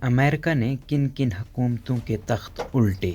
امریکہ نے کن کن حکومتوں کے تخت الٹے؟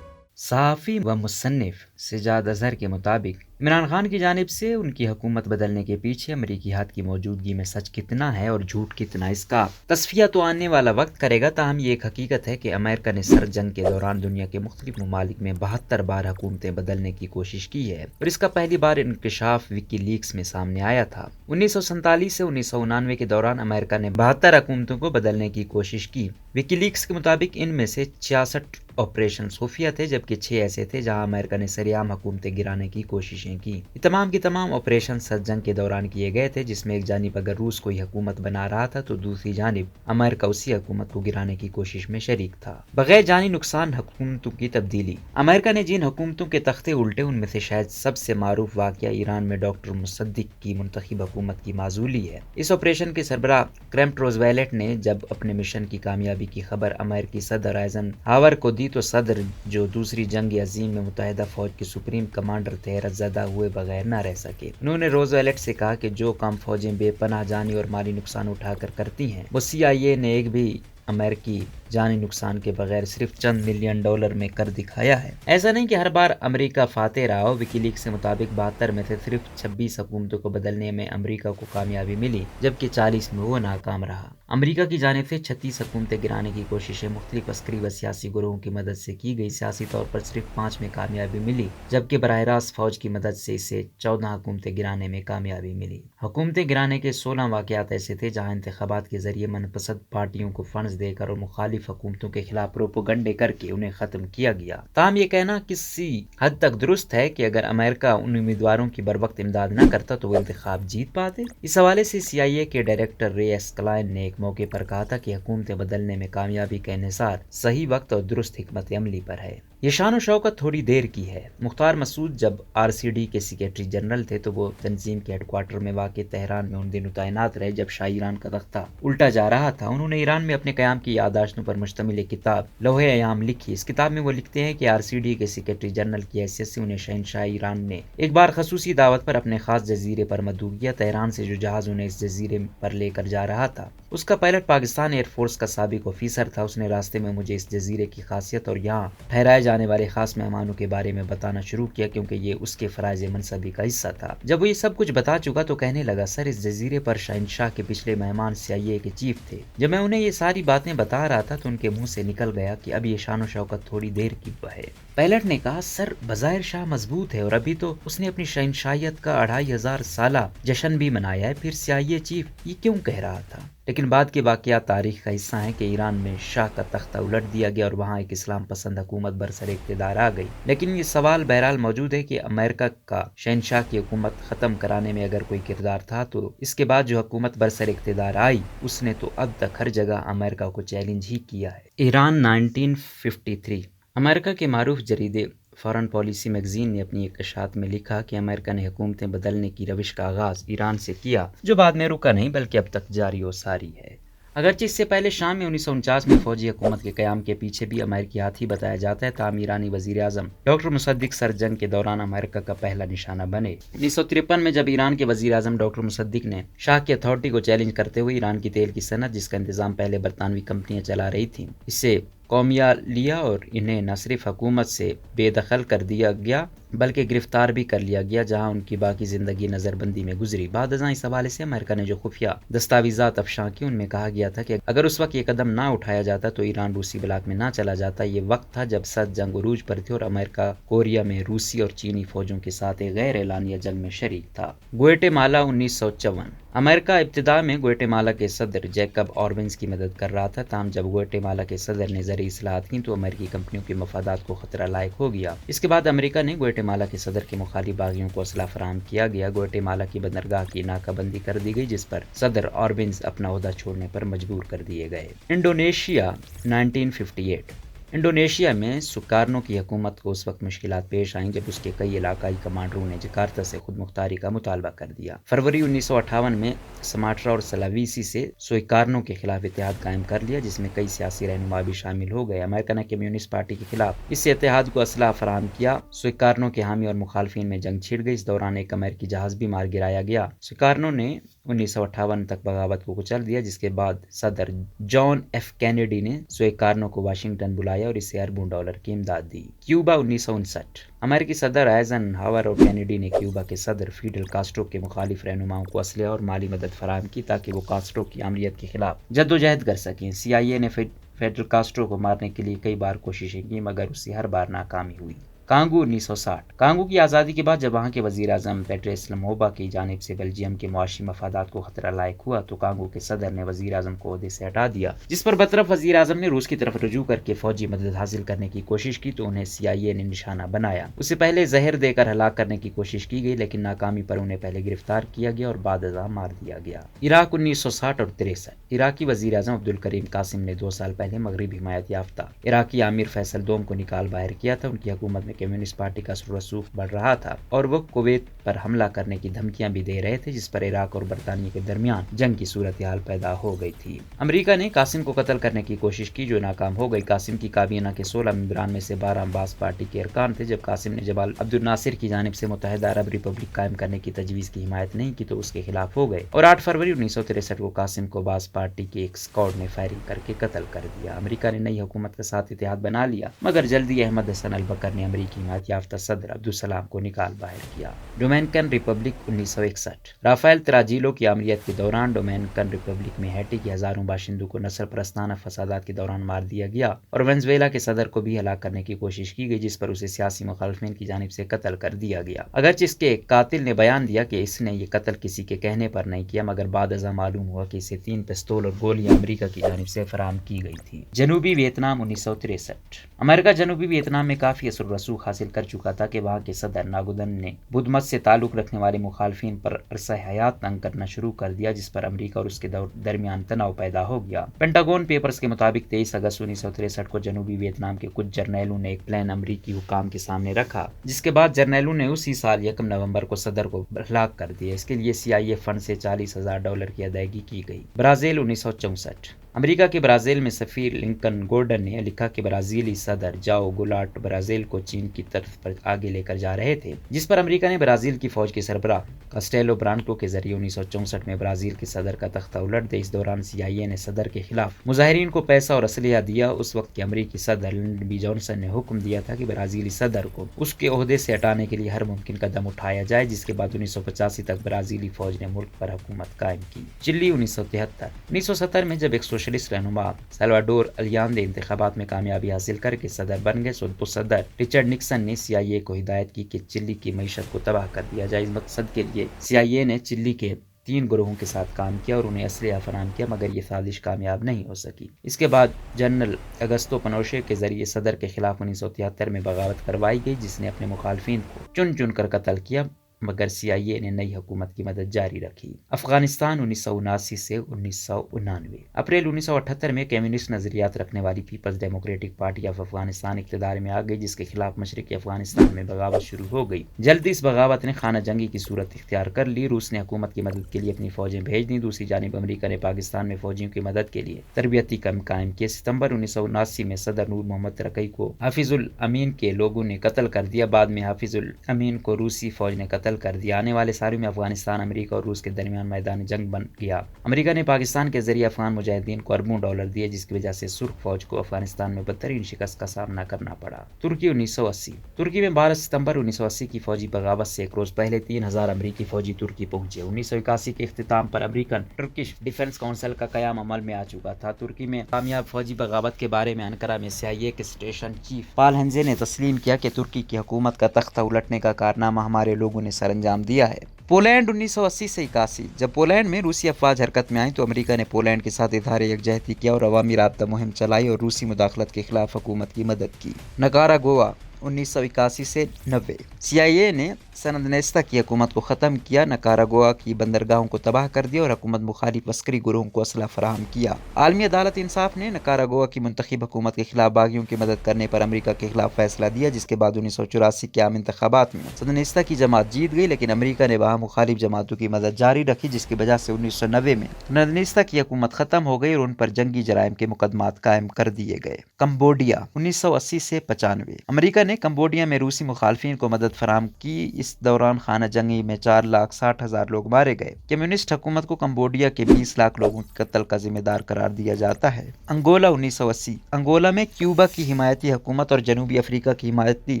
صحافی و مصنف سجاد اظہر کے مطابق عمران خان کی جانب سے ان کی حکومت بدلنے کے پیچھے امریکی ہاتھ کی موجودگی میں سچ کتنا ہے اور جھوٹ کتنا، اس کا تصفیہ تو آنے والا وقت کرے گا، تاہم یہ ایک حقیقت ہے کہ امریکہ نے سرد جنگ کے دوران دنیا کے مختلف ممالک میں 72 بار حکومتیں بدلنے کی کوشش کی ہے، اور اس کا پہلی بار انکشاف وکی لیکس میں سامنے آیا تھا۔ 1947 سے 1999 کے دوران امریکہ نے 72 حکومتوں کو بدلنے کی کوشش کی۔ وکی لیکس کے مطابق ان میں سے 66 آپریشن خفیہ تھے، جبکہ 6 ایسے تھے جہاں امریکہ نے سرعام حکومتیں گرانے کی کوششیں کی۔ یہ تمام کے تمام آپریشن سرد جنگ کے دوران کیے گئے تھے، جس میں ایک جانب اگر روس کوئی حکومت بنا رہا تھا تو دوسری جانب امریکہ اسی حکومت کو گرانے کی کوشش میں شریک تھا، بغیر جانی نقصان حکومتوں کی تبدیلی۔ امریکہ نے جن حکومتوں کے تختے الٹے، ان میں سے شاید سب سے معروف واقعہ ایران میں ڈاکٹر مصدق کی منتخب حکومت کی معزولی ہے۔ اس آپریشن کے سربراہ کرمفٹ روزویلٹ نے جب اپنے مشن کی کامیابی کی خبر امریکی صدر آئزن ہاور کو دی تو صدر، جو دوسری جنگ عظیم میں متحدہ فوج کے سپریم کمانڈر تھے، حیرت زدہ ہوئے بغیر نہ رہ سکے۔ انہوں نے روزویلٹ سے کہا کہ جو کام فوجیں بے پناہ جانی اور مالی نقصان اٹھا کر کرتی ہیں، وہ CIA نے ایک بھی امریکی جانی نقصان کے بغیر صرف چند ملین ڈالر میں کر دکھایا ہے۔ ایسا نہیں کہ ہر بار امریکہ فاتح رہا ہو۔ وکی لیکس کے مطابق 72 میں سے صرف 26 حکومتوں کو بدلنے میں امریکہ کو کامیابی ملی، جبکہ 40 میں وہ ناکام رہا۔ امریکہ کی جانب سے 36 حکومتیں گرانے کی کوششیں مختلف عسکری و سیاسی گروہوں کی مدد سے کی گئی۔ سیاسی طور پر صرف 5 میں کامیابی ملی، جبکہ براہ راست فوج کی مدد سے اسے 14 حکومتیں گرانے میں کامیابی ملی۔ حکومتیں گرانے کے 16 واقعات ایسے تھے جہاں انتخابات کے ذریعے من پسند پارٹیوں کو فنڈز دے کر اور مخالف حکومتوں کے خلاف پروپیگنڈے کر کے انہیں ختم کیا گیا۔ تاہم یہ کہنا کسی حد تک درست ہے کہ اگر امریکہ ان امیدواروں کی بروقت امداد نہ کرتا تو وہ انتخاب جیت پاتے۔ اس حوالے سے CIA کے ڈائریکٹر رے ایس کلائن نے ایک موقع پر کہا تھا کہ حکومتیں بدلنے میں کامیابی کا انحصار صحیح وقت اور درست حکمت عملی پر ہے۔ یہ شان و شوکت تھوڑی دیر کی ہے۔ مختار مسعود جب RCD کے سیکریٹری جنرل تھے تو وہ تنظیم کے ہیڈ کوارٹر میں واقع تہران میں ان دنوں تعینات رہے جب شاہ ایران کا تختہ الٹا جا رہا تھا۔ انہوں نے ایران میں اپنے قیام کی یادداشتوں پر مشتمل ایک کتاب لوح ایام لکھی۔ اس کتاب میں وہ لکھتے ہیں کہ RCD کے سیکریٹری جنرل کی حیثیت سے انہیں شہنشاہ ایران نے ایک بار خصوصی دعوت پر اپنے خاص جزیرے پر مدعو کیا۔ تہران سے جو جہاز انہیں اس جزیرے پر لے کر جا رہا تھا، اس کا پائلٹ پاکستان ایئر فورس کا سابق آفیسر تھا۔ اس نے راستے میں مجھے اس جزیرے کی خاصیت اور یہاں ٹھہرائے جانے والے خاص مہمانوں کے بارے میں بتانا شروع کیا، کیونکہ یہ اس کے فرائض منصبی کا حصہ تھا۔ جب وہ یہ سب کچھ بتا چکا تو کہنے لگا، سر، اس جزیرے پر شہنشاہ کے پچھلے مہمان CIA کے چیف تھے۔ جب میں انہیں یہ ساری باتیں بتا رہا تھا تو ان کے منہ سے نکل گیا کہ اب یہ شان و شوکت تھوڑی دیر کی ہے۔ پائلٹ نے کہا، سر، بظاہر شاہ مضبوط ہے اور ابھی تو اس نے اپنی شہنشاہیت کا 2500 سالہ جشن بھی منایا ہے، پھر CIA چیف یہ کیوں کہہ رہا تھا؟ لیکن بعد کے واقعات تاریخ کا حصہ ہیں کہ ایران میں شاہ کا تختہ الٹ دیا گیا اور وہاں ایک اسلام پسند حکومت برسر اقتدار آ گئی۔ لیکن یہ سوال بہرحال موجود ہے کہ امریکہ کا شہنشاہ کی حکومت ختم کرانے میں اگر کوئی کردار تھا تو اس کے بعد جو حکومت برسر اقتدار آئی اس نے تو اب تک ہر جگہ امریکہ کو چیلنج ہی کیا ہے۔ ایران 1953۔ امریکہ کے معروف جریدے فارن پالیسی میگزین نے اپنی ایک اشاعت میں لکھا کہ امریکہ نے حکومتیں بدلنے کی روش کا آغاز ایران سے کیا، جو بعد میں رکا نہیں بلکہ اب تک جاری و ساری ہے۔ اگرچہ اس سے پہلے شام میں 1949 میں فوجی حکومت کے قیام کے پیچھے بھی امریکی ہاتھ ہی بتایا جاتا ہے، تاہم ایرانی وزیر اعظم ڈاکٹر مصدق سرد جنگ کے دوران امریکہ کا پہلا نشانہ بنے۔ 1953 میں جب ایران کے وزیر اعظم ڈاکٹر مصدق نے شاہ کی اتھارٹی کو چیلنج کرتے ہوئے ایران کی تیل کی صنعت، جس کا انتظام پہلے برطانوی کمپنیاں چلا رہی تھیں، اسے قومیہ لیا اور انہیں نہ صرف حکومت سے بے دخل کر دیا گیا بلکہ گرفتار بھی کر لیا گیا، جہاں ان کی باقی زندگی نظر بندی میں گزری۔ بعد ازاں اس حوالے سے امریکہ نے جو خفیہ دستاویزات افشاں کی ان میں کہا گیا تھا کہ اگر اس وقت یہ قدم نہ اٹھایا جاتا تو ایران روسی بلاک میں نہ چلا جاتا۔ یہ وقت تھا جب سرد جنگ عروج پر تھی اور امریکہ کوریا میں روسی اور چینی فوجوں کے ساتھ ایک غیر اعلانیہ جنگ میں شریک تھا۔ گوئٹے مالا 1954۔ امریکہ ابتدا میں گوئٹے مالا کے صدر جیکب آربنز کی مدد کر رہا تھا، تاہم جب گوئٹے مالا کے صدر نے زرعی اصلاحات کی تو امریکی کمپنیوں کے مفادات کو خطرہ لاحق ہو گیا۔ اس کے بعد امریکہ نے گوئٹے مالا کے صدر کے مخالف باغیوں کو اسلحہ فراہم کیا گیا۔ گوئٹے مالا کی بندرگاہ کی ناکہ بندی کر دی گئی، جس پر صدر آربنز اپنا عہدہ چھوڑنے پر مجبور کر دیے گئے۔ انڈونیشیا 1958۔ انڈونیشیا میں سکارنو کی حکومت کو اس وقت مشکلات پیش آئیں جب اس کے کئی علاقائی کمانڈروں نے جکارتا سے خود مختاری کا مطالبہ کر دیا۔ فروری 1958 میں سماٹرا اور سلاویسی سے سویکارنو کے خلاف اتحاد قائم کر لیا، جس میں کئی سیاسی رہنما بھی شامل ہو گئے۔ امریکہ نے کمیونسٹ پارٹی کے خلاف اس اتحاد کو اسلحہ فراہم کیا۔ سویکارنو کے حامی اور مخالفین میں جنگ چھڑ گئی۔ اس دوران ایک امریکی جہاز بھی مار گرایا گیا۔ سویکارنو نے 1958 تک بغاوت کو کچل دیا، جس کے بعد صدر جان ایف کینیڈی نے سویکارنو کو واشنگٹن بلایا اور اسے اربوں ڈالر کی امداد دی۔ کیوبا 1959۔ امریکی صدر ایزن ہاور اور کینیڈی نے کیوبا کے صدر فیڈل کاسٹرو کے مخالف رہنماؤں کو اسلحہ اور مالی مدد فراہم کی تاکہ وہ کاسٹرو کی آمریت کے خلاف جدوجہد کر سکیں۔ CIA نے فیڈل کاسٹرو کو مارنے کے لیے کئی بار کوششیں کی، مگر اسے ہر بار ناکامی ہوئی۔ کانگو 1960۔ کانگو کی آزادی کے بعد جب وہاں کے وزیر اعظم پیٹریس لموبا کی جانب سے بیلجیم کے معاشی مفادات کو خطرہ لاحق ہوا تو کانگو کے صدر نے وزیر اعظم کو عہدے سے ہٹا دیا، جس پر برطرف وزیر اعظم نے روس کی طرف رجوع کر کے فوجی مدد حاصل کرنے کی کوشش کی تو انہیں CIA نے نشانہ بنایا۔ اسے پہلے زہر دے کر ہلاک کرنے کی کوشش کی گئی، لیکن ناکامی پر انہیں پہلے گرفتار کیا گیا اور بعد ازاں مار دیا گیا۔ عراق 1960 اور 63۔ عراقی وزیر اعظم عبدالکریم قاسم نے 2 سال پہلے مغربی حمایت یافتہ عراقی امیر فیصل دوم کو نکال باہر کیا تھا۔ ان کی حکومت میں کمیونسٹ پارٹی کا رسوخ بڑھ رہا تھا اور وہ کویت پر حملہ کرنے کی دھمکیاں بھی دے رہے تھے، جس پر عراق اور برطانیہ کے درمیان جنگ کی صورتحال پیدا ہو گئی تھی۔ امریکہ نے قاسم کو قتل کرنے کی کوشش کی جو ناکام ہو گئی۔ قاسم کی کابینہ کے 16 ممبران میں سے 12 باس پارٹی کے ارکان تھے۔ جب قاسم نے جمال عبد الناصر کی جانب سے متحدہ عرب ریپبلک قائم کرنے کی تجویز کی حمایت نہیں کی تو اس کے خلاف ہو گئے اور 8 فروری 1963 کو قاسم کو باس پارٹی کے ایک اسکواڈ نے فائرنگ کر کے قتل کر دیا۔ امریکہ نے نئی حکومت کے ساتھ اتحاد بنا لیا، مگر جلدی احمد حسن البکر نے امریکی حمایت یافتہ صدر عبدالسلام کو نکال باہر کیا۔ Dominican republic 1961۔ رافائل تراجیلو کی آمریت کے دوران ڈومینیکن ریپبلک میں ہیٹی کے ہزاروں باشندوں کو نسل پرستانہ فسادات کے دوران مار دیا گیا اور وینزویلا کے صدر کو بھی ہلاک کرنے کی کوشش کی گئی، جس پر اسے سیاسی مخالفین کی جانب سے قتل کر دیا گیا۔ اگرچہ اس کے قاتل نے بیان دیا کہ اس نے یہ قتل کسی کے کہنے پر نہیں کیا، مگر بعد ازاں معلوم ہوا کہ اسے 3 پستول اور گولیاں امریکہ کی جانب سے فراہم کی گئی تھی۔ جنوبی ویتنام 1963۔ امریکہ جنوبی ویتنام میں کافی اثر و رسوخ حاصل کر چکا تھا کہ وہاں کے صدر ناگودن نے بدھ مت سے تعلق رکھنے والے مخالفین پر عرصہ حیات تنگ کرنا شروع کر دیا، جس پر امریکہ اور اس کے درمیان تناؤ پیدا ہو گیا۔ پینٹاگون پیپرز کے مطابق 23 اگست 1963 کو جنوبی ویتنام کے کچھ جرنیلوں نے ایک پلان امریکی حکام کے سامنے رکھا، جس کے بعد جرنیلوں نے اسی سال 1 نومبر کو صدر کو ہلاک کر دیا۔ اس کے لیے CIA فنڈ سے $40,000 کی ادائیگی کی گئی۔ برازیل 1964۔ امریکہ کے برازیل میں سفیر لنکن گورڈن نے لکھا کہ برازیلی صدر جاؤ گولاٹ برازیل کو چین کی طرف پر آگے لے کر جا رہے تھے، جس پر امریکہ نے برازیل کی فوج کے سربراہ کاسٹیلو برانکو کے ذریعے 1964 میں برازیل کے صدر کا تختہ الٹ دیا۔ اس دوران CIA نے صدر کے خلاف مظاہرین کو پیسہ اور اسلحہ دیا۔ اس وقت کے امریکی صدر لنڈن B جانسن نے حکم دیا تھا کہ برازیلی صدر کو اس کے عہدے سے ہٹانے کے لیے ہر ممکن قدم اٹھایا جائے، جس کے بعد 1985 تک برازیلی فوج نے ملک پر حکومت قائم کی۔ چلی 1973۔ 1970 میں جب ایک سوشلسٹ رہنما سلواڈور الیاندے انتخابات میں کامیابی حاصل کر کے صدر بن گئے تو صدر رچرڈ نکسن نے CIA کو ہدایت کی کہ چلی کی معیشت کو تباہ کر دیا جائے۔ اس مقصد کے لیے CIA نے چلی کے 3 گروہوں کے ساتھ کام کیا اور انہیں اسلحہ فراہم کیا، مگر یہ سازش کامیاب نہیں ہو سکی۔ اس کے بعد جنرل اگستو پنوشے کے ذریعے صدر کے خلاف 1973 میں بغاوت کروائی گئی، جس نے اپنے مخالفین کو چن چن کر قتل کیا، مگر CIA نے نئی حکومت کی مدد جاری رکھی۔ افغانستان 1979 سے 1999۔ اپریل 1978 میں کمیونسٹ نظریات رکھنے والی people's democratic party of Afghanistan اقتدار میں آ گئی، جس کے خلاف مشرقی افغانستان میں بغاوت شروع ہو گئی۔ جلد اس بغاوت نے خانہ جنگی کی صورت اختیار کر لی۔ روس نے حکومت کی مدد کے لیے اپنی فوجیں بھیج دیں۔ دوسری جانب امریکہ نے پاکستان میں فوجیوں کی مدد کے لیے تربیتی کیمپ قائم کیے۔ ستمبر 1979 میں صدر نور محمد ترکی کو حافظ الامین کے لوگوں نے قتل کر دیا۔ بعد میں حافظ الامین کو روسی فوج نے قتل کر دیا۔ آنے والے سالوں میں افغانستان امریکہ اور روس کے درمیان میدان جنگ بن گیا۔ امریکہ نے پاکستان کے ذریعے افغان مجاہدین کو اربوں ڈالر دیے، جس کی وجہ سے سرخ فوج کو افغانستان میں بدترین شکست کا سامنا کرنا پڑا۔ ترکی 1980۔ ترکی میں 12 ستمبر 1980 کی فوجی بغاوت سے ایک روز پہلے 3000 امریکی فوجی ترکی پہنچے۔ 1981 کے اختتام پر امریکن ٹرکش ڈیفنس کونسل کا قیام عمل میں آ چکا تھا۔ ترکی میں کامیاب فوجی بغاوت کے بارے میں انقرہ میں CIA کے اسٹیشن چیف پال ہنزے نے تسلیم کیا کہ ترکی کی حکومت کا تختہ الٹنے کا کارنامہ ہمارے لوگوں نے سر انجام دیا ہے۔ پولینڈ 1980 سے 81۔ جب پولینڈ میں روسی افواج حرکت میں آئیں تو امریکہ نے پولینڈ کے ساتھ اظہار یکجہتی کیا اور عوامی رابطہ مہم چلائی اور روسی مداخلت کے خلاف حکومت کی مدد کی۔ نکاراگوا 1981 سے 90۔ CIA نے سندنیستا کی حکومت کو ختم کیا، نکاراگوا کی بندرگاہوں کو تباہ کر دیا اور حکومت مخالف عسکری گروہوں کو اسلحہ فراہم کیا۔ عالمی عدالت انصاف نے نکاراگوا کی منتخب حکومت کے خلاف باغیوں کی مدد کرنے پر امریکہ کے خلاف فیصلہ دیا، جس کے بعد 1984 کے عام انتخابات میں سندنیستا کی جماعت جیت گئی، لیکن امریکہ نے وہاں مخالف جماعتوں کی مدد جاری رکھی، جس کی وجہ سے 1990 میں سندنیستا کی حکومت ختم ہو گئی اور ان پر جنگی جرائم کے مقدمات قائم کر دیے گئے۔ کمبوڈیا 1980 سے 95۔ امریکہ نے کمبوڈیا میں روسی مخالفین کو مدد فراہم کی۔ اس دوران خانہ جنگی میں 4,60,000 لوگ مارے گئے۔ کمیونسٹ حکومت کو کمبوڈیا کے 20 لاکھ لوگوں کے قتل کا ذمہ دار قرار دیا جاتا ہے۔ انگولا 1980۔ انگولا میں کیوبا کی حمایتی حکومت اور جنوبی افریقہ کی حمایتی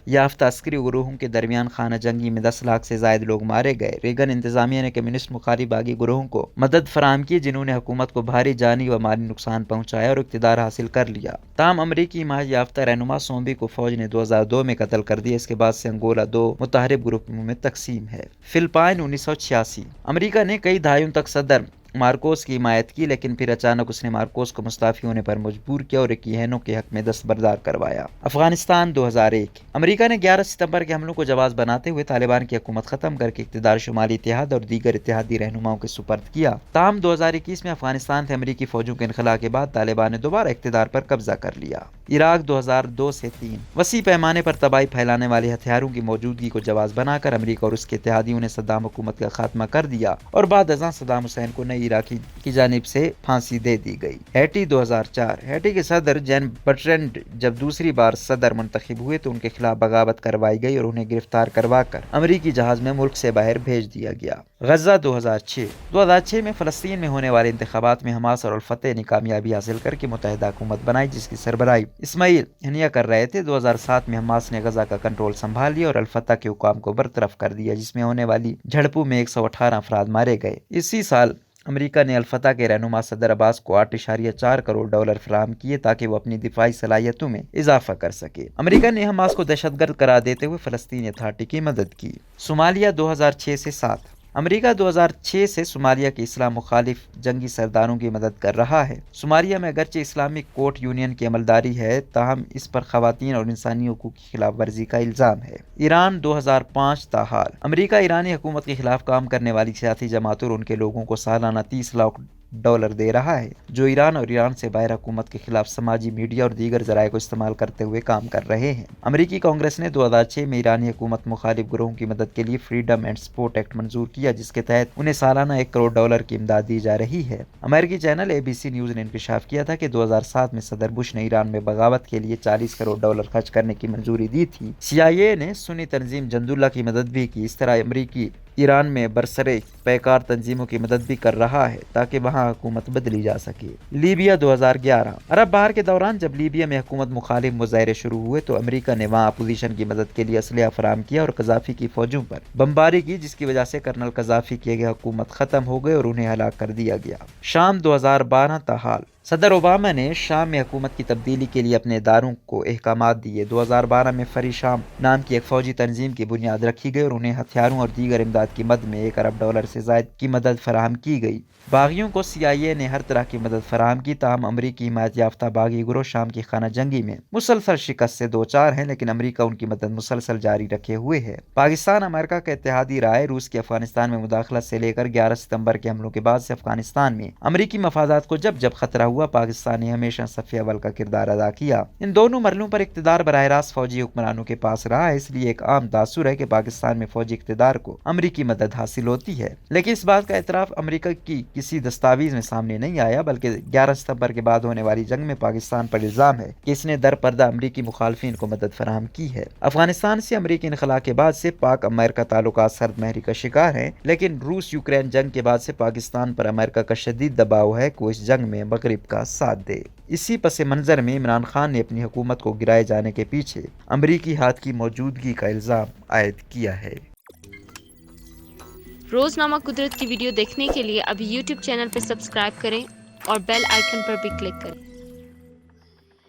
یافتہ عسکری گروہوں کے درمیان خانہ جنگی میں 10 لاکھ سے زائد لوگ مارے گئے۔ ریگن انتظامیہ نے کمیونسٹ مخالف باغی گروہوں کو مدد فراہم کی، جنہوں نے حکومت کو بھاری جانی و مالی نقصان پہنچایا اور اقتدار حاصل کر لیا۔ تاہم امریکی حمایت یافتہ رہنما سومبی کو فوج نے 2002 میں قتل کر دیا۔ اس کے بعد سے انگولا 2 متحارب گروپوں میں تقسیم ہے۔ فلپائن 1986۔ امریکہ نے کئی دہائیوں تک صدر مارکوس کی حمایت کی، لیکن پھر اچانک اس نے مارکوس کو مستعفی ہونے پر مجبور کیا اور ایکینو کے حق میں دستبردار کروایا۔ افغانستان 2001۔ امریکہ نے 11 ستمبر کے حملوں کو جواز بناتے ہوئے طالبان کی حکومت ختم کر کے اقتدار شمالی اتحاد اور دیگر اتحادی رہنماؤں کے سپرد کیا۔ تاہم 2021 میں افغانستان سے امریکی فوجوں کے انخلاء کے بعد طالبان نے دوبارہ اقتدار پر قبضہ کر لیا۔ عراق 2002 سے 3۔ وسیع پیمانے پر تباہی پھیلانے والے ہتھیاروں کی موجودگی کو جواز بنا کر امریکہ اور اس کے اتحادیوں نے صدام حکومت کا خاتمہ کر دیا اور بعد ازاں صدام حسین کو نئی عراقی کی جانب سے پھانسی دے دی گئی۔ ہیٹی 2004۔ ہیٹی کے صدر جین برٹرینڈ جب دوسری بار صدر منتخب ہوئے تو ان کے خلاف بغاوت کروائی گئی اور انہیں گرفتار کروا کر امریکی جہاز میں ملک سے باہر بھیج دیا گیا۔ غزہ 2006۔ 2006 میں فلسطین میں ہونے والے انتخابات میں حماس اور الفتح نے کامیابی حاصل کر کے متحدہ حکومت بنائی، جس کی سربراہی اسماعیل ہنیہ کر رہے تھے۔ 2007 میں حماس نے غزہ کا کنٹرول سنبھال لیا اور الفتح کے حکام کو برطرف کر دیا، جس میں ہونے والی جھڑپوں میں 118 افراد مارے گئے۔ اسی سال امریکہ نے الفتح کے رہنما صدر عباس کو $8.4 کروڑ فراہم کیے تاکہ وہ اپنی دفاعی صلاحیتوں میں اضافہ کر سکے۔ امریکہ نے حماس کو دہشت گرد قرار دیتے ہوئے فلسطینی اتھارٹی کی مدد کی۔ صومالیہ 2006 سے 7۔ امریکہ 2006 سے صومالیہ کے اسلام مخالف جنگی سرداروں کی مدد کر رہا ہے۔ صومالیہ میں اگرچہ اسلامک کورٹ یونین کی عملداری ہے، تاہم اس پر خواتین اور انسانی حقوق کی خلاف ورزی کا الزام ہے۔ ایران 2005 تاحال۔ امریکہ ایرانی حکومت کے خلاف کام کرنے والی سیاسی جماعتوں اور ان کے لوگوں کو سالانہ $30 لاکھ دے رہا ہے، جو ایران اور ایران سے باہر حکومت کے خلاف سماجی میڈیا اور دیگر ذرائع کو استعمال کرتے ہوئے کام کر رہے ہیں۔ امریکی کانگریس نے 2006 میں ایرانی حکومت مخالف گروہوں کی مدد کے لیے فریڈم اینڈ سپورٹ ایکٹ منظور کیا، جس کے تحت انہیں سالانہ $1 کروڑ کی امداد دی جا رہی ہے۔ امریکی چینل ABC نیوز نے انکشاف کیا تھا کہ 2007 میں صدر بش نے ایران میں بغاوت کے لیے $40 کروڑ خرچ کرنے کی منظوری دی تھی۔ CIA نے سنی تنظیم جند اللہ کی مدد بھی کی۔ اس طرح امریکی ایران میں برسرِ پیکار تنظیموں کی مدد بھی کر رہا ہے تاکہ وہاں حکومت بدلی جا سکے۔ لیبیا 2011۔ عرب بہار کے دوران جب لیبیا میں حکومت مخالف مظاہرے شروع ہوئے تو امریکہ نے وہاں اپوزیشن کی مدد کے لیے اسلحہ فراہم کیا اور قذافی کی فوجوں پر بمباری کی، جس کی وجہ سے کرنل قذافی کی حکومت ختم ہو گئی اور انہیں ہلاک کر دیا گیا۔ شام 2012 تاحال۔ صدر اوباما نے شام میں حکومت کی تبدیلی کے لیے اپنے اداروں کو احکامات دیے۔ 2012 میں فری شام نام کی ایک فوجی تنظیم کی بنیاد رکھی گئی اور انہیں ہتھیاروں اور دیگر امداد کی مد میں $1 ارب سے زائد کی مدد فراہم کی گئی۔ باغیوں کو CIA نے ہر طرح کی مدد فراہم کی، تاہم امریکی حمایت یافتہ باغی گروہ شام کی خانہ جنگی میں مسلسل شکست سے دوچار ہیں، لیکن امریکہ ان کی مدد مسلسل جاری رکھے ہوئے ہے۔ پاکستان امریکہ کا اتحادی رہا ہے۔ روس کی افغانستان میں مداخلت سے لے کر 11 ستمبر کے حملوں کے بعد سے افغانستان میں امریکی مفادات کو جب خطرہ ہوا، پاکستان نے ہمیشہ صف اول کا کردار ادا کیا۔ ان دونوں مرحلوں پر اقتدار براہ راست فوجی حکمرانوں کے پاس رہا ہے، اس لیے ایک عام تاثر ہے کہ پاکستان میں فوجی اقتدار کو امریکی مدد حاصل ہوتی ہے، لیکن اس بات کا اعتراف امریکہ کی کسی دستاویز میں سامنے نہیں آیا، بلکہ 11 ستمبر کے بعد ہونے والی جنگ میں پاکستان پر الزام ہے کہ اس نے در پردہ امریکی مخالفین کو مدد فراہم کی ہے۔ افغانستان سے امریکی انخلاء کے بعد سے پاک امریکہ تعلقات سرد مہری کا شکار ہیں، لیکن روس یوکرین جنگ کے بعد سے پاکستان پر امریکہ کا شدید دباؤ ہے کہ وہ اس جنگ میں مغرب کا ساتھ دے۔ اسی پس منظر میں عمران خان نے اپنی حکومت کو گرائے جانے کے پیچھے امریکی ہاتھ کی موجودگی کا الزام عائد کیا ہے۔ روزنامہ قدرت کی ویڈیو دیکھنے کے لیے ابھی YouTube چینل پر سبسکرائب کریں اور بیل آئیکن پر بھی کلک کریں۔